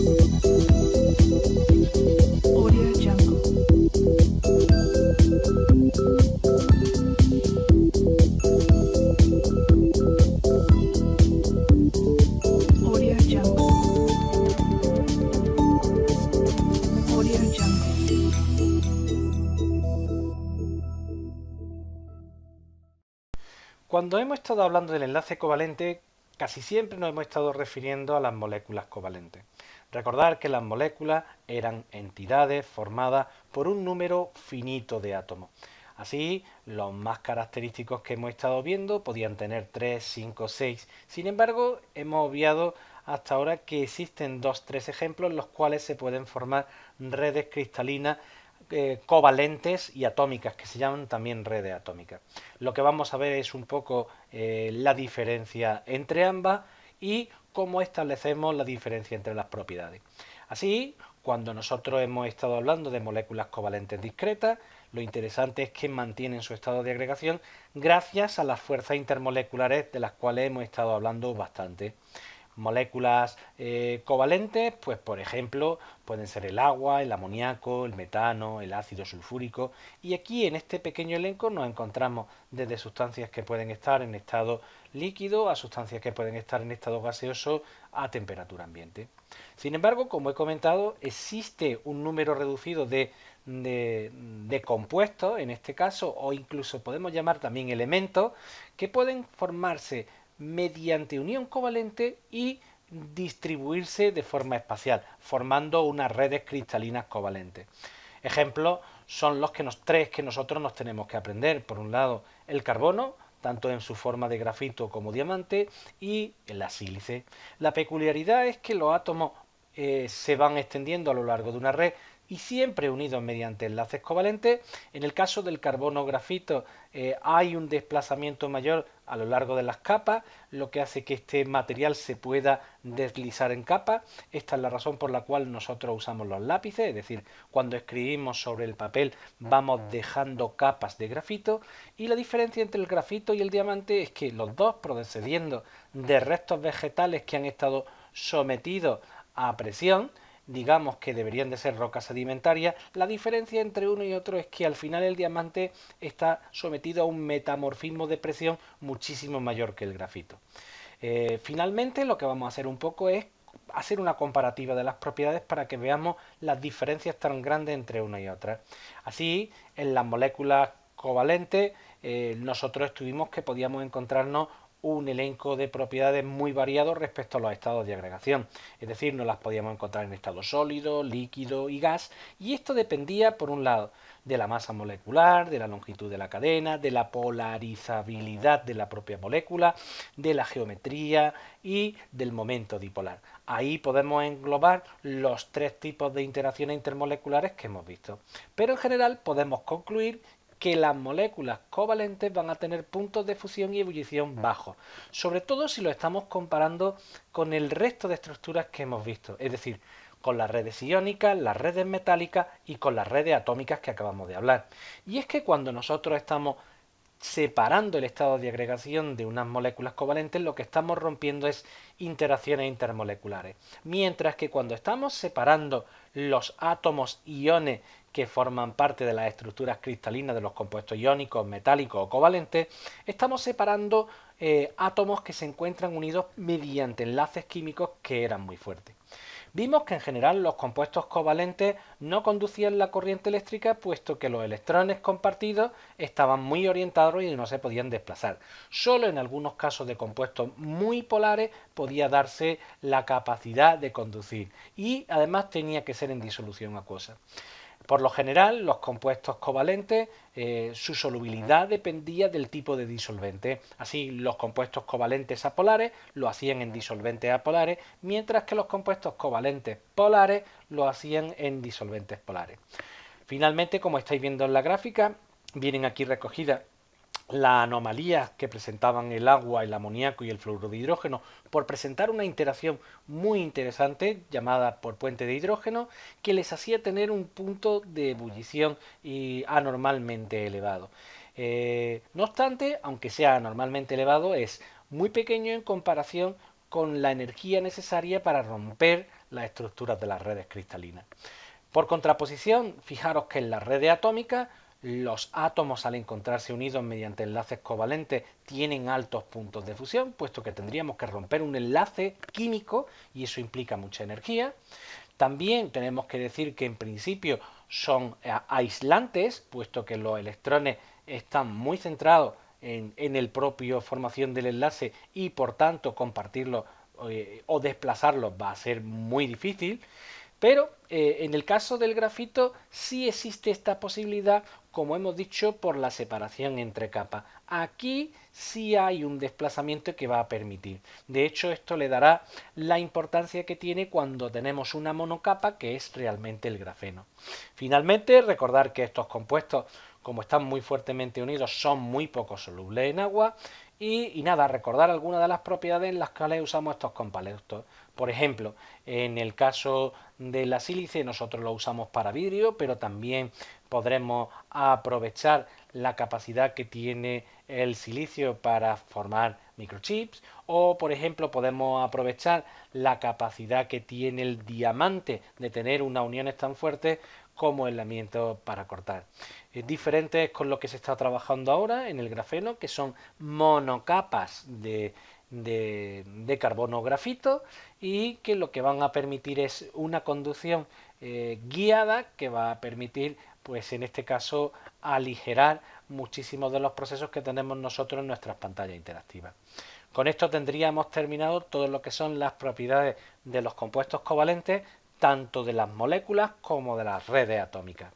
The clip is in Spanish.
Audio Jungle. Audio Jungle. Audio Jungle. Cuando hemos estado hablando del enlace covalente, casi siempre nos hemos estado refiriendo a las moléculas covalentes. Recordar que las moléculas eran entidades formadas por un número finito de átomos. Así, los más característicos que hemos estado viendo podían tener 3, 5, 6. Sin embargo, hemos obviado hasta ahora que existen 2, 3 ejemplos en los cuales se pueden formar redes cristalinas covalentes y atómicas, que se llaman también redes atómicas. Lo que vamos a ver es un poco la diferencia entre ambas y cómo establecemos la diferencia entre las propiedades. Así, cuando nosotros hemos estado hablando de moléculas covalentes discretas, lo interesante es que mantienen su estado de agregación gracias a las fuerzas intermoleculares de las cuales hemos estado hablando bastante. Moléculas covalentes, pues por ejemplo, pueden ser el agua, el amoníaco, el metano, el ácido sulfúrico. Y aquí en este pequeño elenco nos encontramos desde sustancias que pueden estar en estado líquido a sustancias que pueden estar en estado gaseoso a temperatura ambiente. Sin embargo, como he comentado, existe un número reducido de compuestos, en este caso, o incluso podemos llamar también elementos, que pueden formarse mediante unión covalente y distribuirse de forma espacial, formando unas redes cristalinas covalentes. Ejemplos son los tres que nosotros nos tenemos que aprender. Por un lado, el carbono, tanto en su forma de grafito como diamante, y la sílice. La peculiaridad es que los átomos se van extendiendo a lo largo de una red y siempre unidos mediante enlaces covalentes. En el caso del carbono grafito hay un desplazamiento mayor a lo largo de las capas, lo que hace que este material se pueda deslizar en capas. Esta es la razón por la cual nosotros usamos los lápices, es decir, cuando escribimos sobre el papel vamos dejando capas de grafito, y la diferencia entre el grafito y el diamante es que los dos, procediendo de restos vegetales que han estado sometidos a presión, digamos que deberían de ser rocas sedimentarias, la diferencia entre uno y otro es que al final el diamante está sometido a un metamorfismo de presión muchísimo mayor que el grafito. Finalmente, lo que vamos a hacer un poco es hacer una comparativa de las propiedades para que veamos las diferencias tan grandes entre una y otra. Así, en las moléculas covalentes, nosotros estuvimos que podíamos encontrarnos un elenco de propiedades muy variado respecto a los estados de agregación. Es decir, no las podíamos encontrar en estado sólido, líquido y gas, y esto dependía, por un lado, de la masa molecular, de la longitud de la cadena, de la polarizabilidad de la propia molécula, de la geometría y del momento dipolar. Ahí podemos englobar los 3 tipos de interacciones intermoleculares que hemos visto. Pero en general podemos concluir que las moléculas covalentes van a tener puntos de fusión y ebullición bajos, sobre todo si lo estamos comparando con el resto de estructuras que hemos visto, es decir, con las redes iónicas, las redes metálicas y con las redes atómicas que acabamos de hablar. Y es que cuando nosotros estamos separando el estado de agregación de unas moléculas covalentes, lo que estamos rompiendo es interacciones intermoleculares. Mientras que cuando estamos separando los átomos iones que forman parte de las estructuras cristalinas de los compuestos iónicos, metálicos o covalentes, estamos separando átomos que se encuentran unidos mediante enlaces químicos que eran muy fuertes. Vimos que en general los compuestos covalentes no conducían la corriente eléctrica, puesto que los electrones compartidos estaban muy orientados y no se podían desplazar. Solo en algunos casos de compuestos muy polares podía darse la capacidad de conducir, y además tenía que ser en disolución acuosa. Por lo general, los compuestos covalentes, su solubilidad dependía del tipo de disolvente. Así, los compuestos covalentes apolares lo hacían en disolventes apolares, mientras que los compuestos covalentes polares lo hacían en disolventes polares. Finalmente, como estáis viendo en la gráfica, vienen aquí recogidas las anomalías que presentaban el agua, el amoníaco y el fluoruro de hidrógeno por presentar una interacción muy interesante llamada por puente de hidrógeno, que les hacía tener un punto de ebullición anormalmente elevado. No obstante, aunque sea anormalmente elevado, es muy pequeño en comparación con la energía necesaria para romper las estructuras de las redes cristalinas. Por contraposición, fijaros que en las redes atómicas los átomos, al encontrarse unidos mediante enlaces covalentes, tienen altos puntos de fusión, puesto que tendríamos que romper un enlace químico y eso implica mucha energía. También tenemos que decir que en principio son aislantes, puesto que los electrones están muy centrados en el propio formación del enlace y por tanto compartirlos o desplazarlos va a ser muy difícil. Pero en el caso del grafito sí existe esta posibilidad, como hemos dicho, por la separación entre capas. Aquí sí hay un desplazamiento que va a permitir. De hecho, esto le dará la importancia que tiene cuando tenemos una monocapa, que es realmente el grafeno. Finalmente, recordar que estos compuestos, como están muy fuertemente unidos, son muy poco solubles en agua. Y nada, recordar algunas de las propiedades en las cuales usamos estos compuestos. Por ejemplo, en el caso de la sílice nosotros lo usamos para vidrio, pero también podremos aprovechar la capacidad que tiene el silicio para formar microchips, o por ejemplo podemos aprovechar la capacidad que tiene el diamante de tener unas uniones tan fuertes como elemento para cortar. Es diferente con lo que se está trabajando ahora en el grafeno, que son monocapas de carbono grafito y que lo que van a permitir es una conducción guiada que va a permitir, pues en este caso, aligerar muchísimos de los procesos que tenemos nosotros en nuestras pantallas interactivas. Con esto tendríamos terminado todo lo que son las propiedades de los compuestos covalentes, tanto de las moléculas como de las redes atómicas.